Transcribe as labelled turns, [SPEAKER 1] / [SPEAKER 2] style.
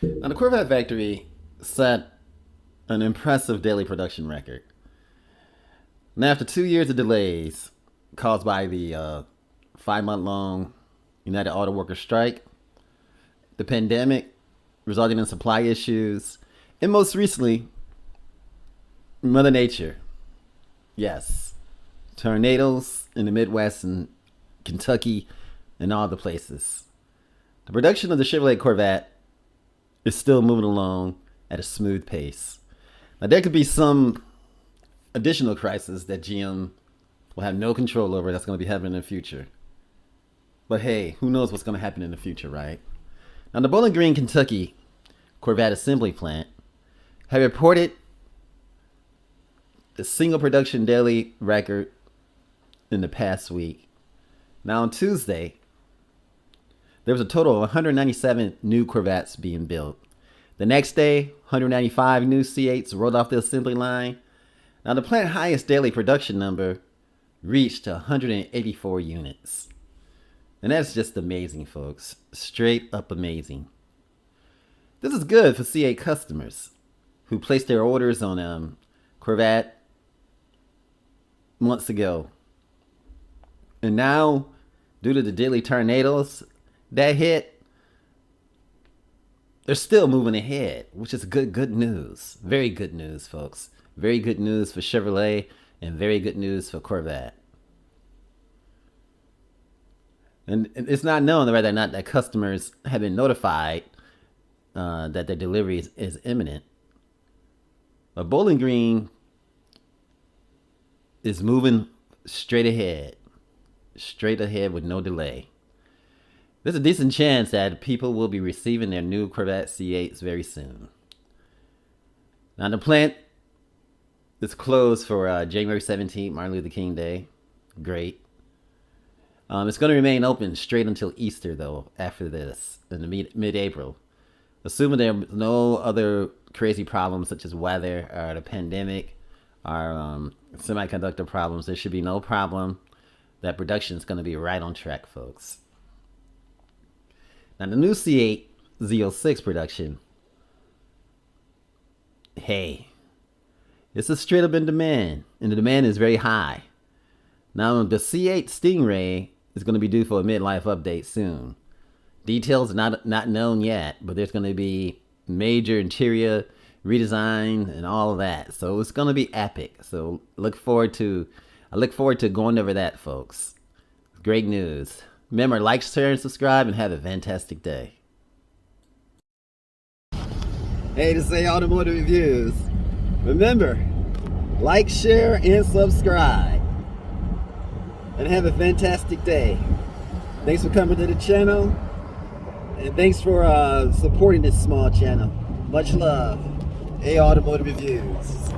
[SPEAKER 1] Now, the Corvette factory set an impressive daily production record. Now, after 2 years of delays caused by the 5 month long United Auto Workers strike, the pandemic resulting in supply issues, and most recently, Mother Nature. Yes, tornadoes in the Midwest and Kentucky and all the places. The production of the Chevrolet Corvette is still moving along at a smooth pace. Now, there could be some additional crisis that GM will have no control over that's going to be happening in the future. But hey, who knows what's going to happen in the future, right? Now, the Bowling Green, Kentucky Corvette assembly plant have reported the single production daily record in the past week. Now, on Tuesday, there was a total of 197 new Corvettes being built. The next day, 195 new C8s rolled off the assembly line. Now, the plant highest daily production number reached 184 units. And that's just amazing, folks. Straight up amazing. This is good for C8 customers who placed their orders on Corvette months ago. And now, due to the daily tornadoes that hit, they're still moving ahead, which is good news. Very good news, folks. Very good news for Chevrolet and very good news for Corvette. And it's not known whether or not that customers have been notified that their delivery is imminent. But Bowling Green is moving straight ahead with no delay. There's a decent chance that people will be receiving their new Corvette C8s very soon. Now, the plant is closed for January 17th, Martin Luther King Day. Great. It's going to remain open straight until Easter, though, after this, in the mid-April. Assuming there are no other crazy problems such as weather or the pandemic or semiconductor problems, there should be no problem. That production is going to be right on track, folks. Now, the new C8 Z06 production, hey, this is straight up in demand, and the demand is very high. Now, the C8 Stingray is going to be due for a midlife update soon. Details not known yet, but there's going to be major interior redesign and all of that. So it's going to be epic. So I look forward to going over that, folks. Great news. Remember, like, share, and subscribe, and have a fantastic day. Hey, to say automotive reviews. Remember, like, share, and subscribe. And have a fantastic day. Thanks for coming to the channel. And thanks for supporting this small channel. Much love. Hey, Automotive Reviews.